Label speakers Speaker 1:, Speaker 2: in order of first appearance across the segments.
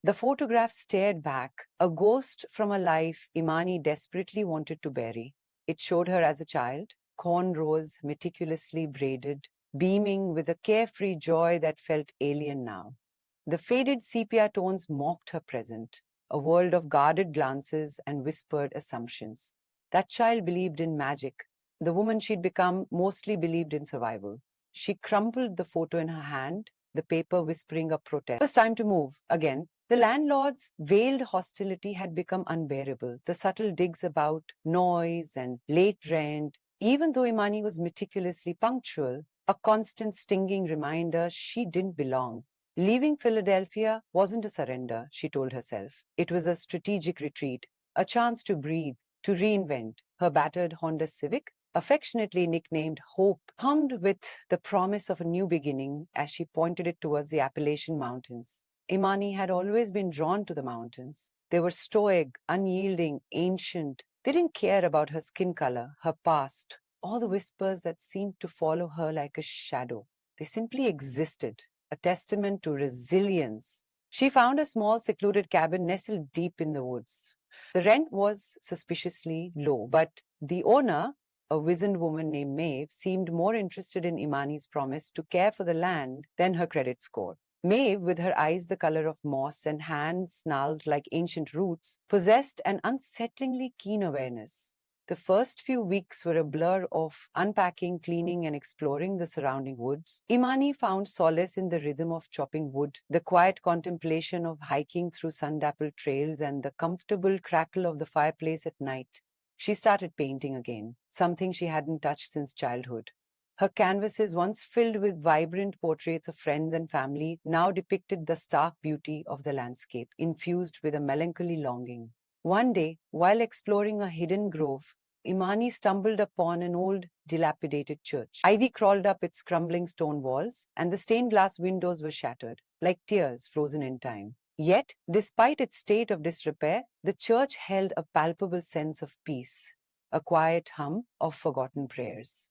Speaker 1: The photograph stared back, a ghost from a life Imani desperately wanted to bury. It showed her as a child, cornrows meticulously braided, beaming with a carefree joy that felt alien now. The faded sepia tones mocked her present, a world of guarded glances and whispered assumptions. That child believed in magic. The woman she'd become mostly believed in survival. She crumpled the photo in her hand, the paper whispering a protest. It was time to move. Again, the landlord's veiled hostility had become unbearable. The subtle digs about noise and late rent, even though Imani was meticulously punctual, a constant stinging reminder she didn't belong. Leaving Philadelphia wasn't a surrender, she told herself. It was a strategic retreat, a chance to breathe, to reinvent. Her battered Honda Civic, affectionately nicknamed Hope, hummed with the promise of a new beginning as she pointed it towards the Appalachian Mountains. Imani had always been drawn to the mountains. They were stoic, unyielding, ancient. They didn't care about her skin color, her past, all the whispers that seemed to follow her like a shadow. They simply existed, a testament to resilience. She found a small secluded cabin nestled deep in the woods. The rent was suspiciously low, but the owner, a wizened woman named Maeve, seemed more interested in Imani's promise to care for the land than her credit score. Maeve, with her eyes the color of moss and hands snarled like ancient roots, possessed an unsettlingly keen awareness. The first few weeks were a blur of unpacking, cleaning, and exploring the surrounding woods. Imani found solace in the rhythm of chopping wood, the quiet contemplation of hiking through sun-dappled trails, and the comfortable crackle of the fireplace at night. She started painting again, something she hadn't touched since childhood. Her canvases, once filled with vibrant portraits of friends and family, now depicted the stark beauty of the landscape, infused with a melancholy longing. One day, while exploring a hidden grove, Imani stumbled upon an old, dilapidated church. Ivy crawled up its crumbling stone walls, and the stained glass windows were shattered, like tears frozen in time. Yet, despite its state of disrepair, the church held a palpable sense of peace, a quiet hum of forgotten prayers.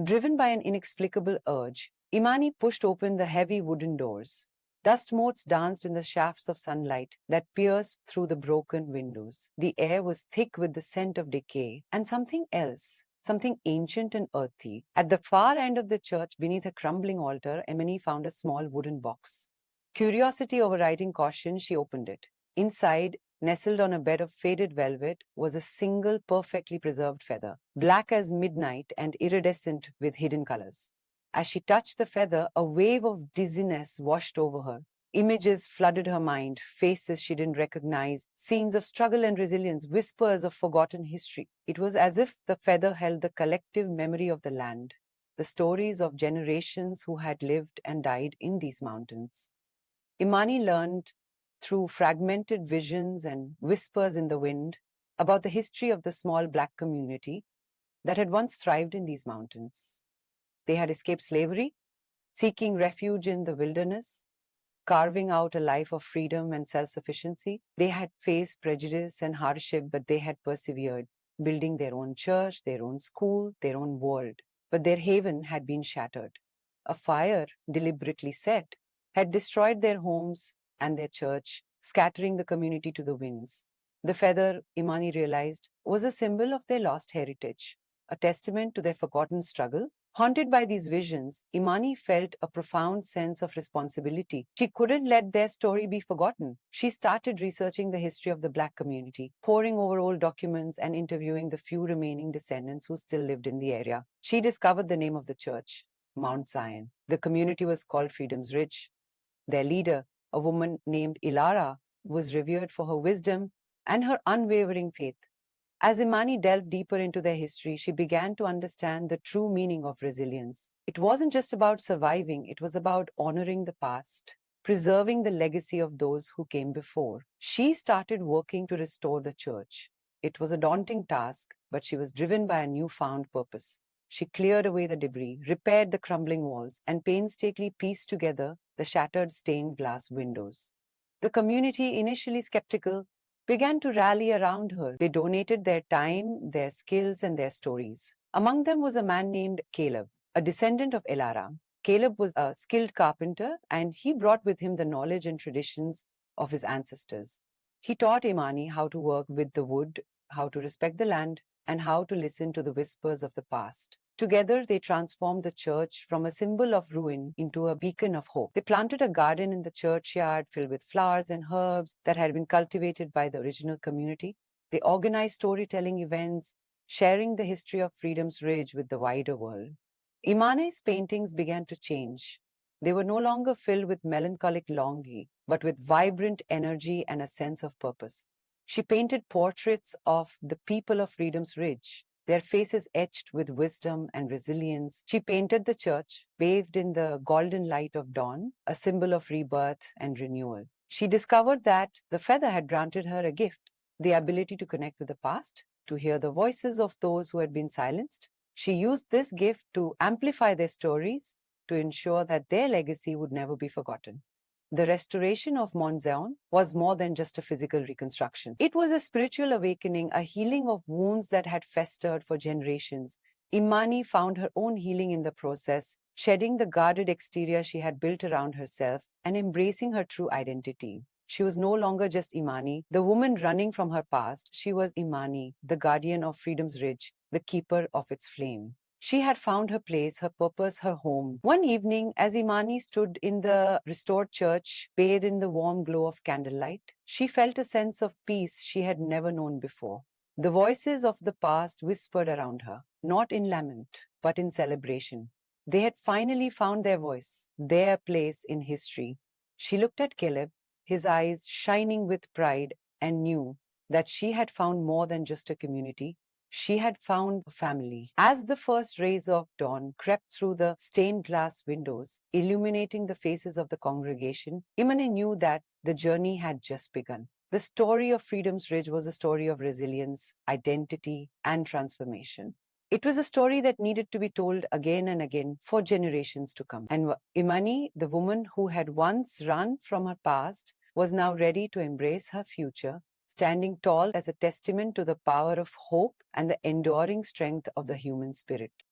Speaker 1: Driven by an inexplicable urge, Imani pushed open the heavy wooden doors. Dust motes danced in the shafts of sunlight that pierced through the broken windows. The air was thick with the scent of decay and something else, something ancient and earthy. At the far end of the church, beneath a crumbling altar, Imani found a small wooden box. Curiosity overriding caution, she opened it. Inside, nestled on a bed of faded velvet, was a single perfectly preserved feather, black as midnight and iridescent with hidden colors. As she touched the feather, a wave of dizziness washed over her. Images flooded her mind, faces she didn't recognize, scenes of struggle and resilience, whispers of forgotten history. It was as if the feather held the collective memory of the land, the stories of generations who had lived and died in these mountains. Imani learned through fragmented visions and whispers in the wind about the history of the small black community that had once thrived in these mountains. They had escaped slavery, seeking refuge in the wilderness, carving out a life of freedom and self-sufficiency. They had faced prejudice and hardship, but they had persevered, building their own church, their own school, their own world. But their haven had been shattered. A fire, deliberately set, had destroyed their homes and their church, scattering the community to the winds. The feather, Imani realized, was a symbol of their lost heritage, a testament to their forgotten struggle. Haunted by these visions, Imani felt a profound sense of responsibility. She couldn't let their story be forgotten. She started researching the history of the Black community, poring over old documents and interviewing the few remaining descendants who still lived in the area. She discovered the name of the church, Mount Zion. The community was called Freedom's Ridge. Their leader, a woman named Ilara, was revered for her wisdom and her unwavering faith. As Imani delved deeper into their history, she began to understand the true meaning of resilience. It wasn't just about surviving, it was about honoring the past, preserving the legacy of those who came before. She started working to restore the church. It was a daunting task, but she was driven by a newfound purpose. She cleared away the debris, repaired the crumbling walls, and painstakingly pieced together the shattered stained glass windows. The community, initially skeptical, began to rally around her. They donated their time, their skills, and their stories. Among them was a man named Caleb, a descendant of Elara. Caleb was a skilled carpenter, and he brought with him the knowledge and traditions of his ancestors. He taught Imani how to work with the wood, how to respect the land, and how to listen to the whispers of the past. Together, they transformed the church from a symbol of ruin into a beacon of hope. They planted a garden in the churchyard filled with flowers and herbs that had been cultivated by the original community. They organized storytelling events, sharing the history of Freedom's Ridge with the wider world. Imani's paintings began to change. They were no longer filled with melancholic longing, but with vibrant energy and a sense of purpose. She painted portraits of the people of Freedom's Ridge, their faces etched with wisdom and resilience. She painted the church, bathed in the golden light of dawn, a symbol of rebirth and renewal. She discovered that the feather had granted her a gift, the ability to connect with the past, to hear the voices of those who had been silenced. She used this gift to amplify their stories, to ensure that their legacy would never be forgotten. The restoration of Mont Zion was more than just a physical reconstruction. It was a spiritual awakening, a healing of wounds that had festered for generations. Imani found her own healing in the process, shedding the guarded exterior she had built around herself and embracing her true identity. She was no longer just Imani, the woman running from her past. She was Imani, the guardian of Freedom's Ridge, the keeper of its flame. She had found her place, her purpose, her home. One evening, as Imani stood in the restored church, bathed in the warm glow of candlelight, she felt a sense of peace she had never known before. The voices of the past whispered around her, not in lament, but in celebration. They had finally found their voice, their place in history. She looked at Caleb, his eyes shining with pride, and knew that she had found more than just a community. She had found a family. As the first rays of dawn crept through the stained glass windows, illuminating the faces of the congregation, Imani knew that the journey had just begun. The story of Freedom's Ridge was a story of resilience, identity, and transformation. It was a story that needed to be told again and again for generations to come. And Imani, the woman who had once run from her past, was now ready to embrace her future, standing tall as a testament to the power of hope and the enduring strength of the human spirit.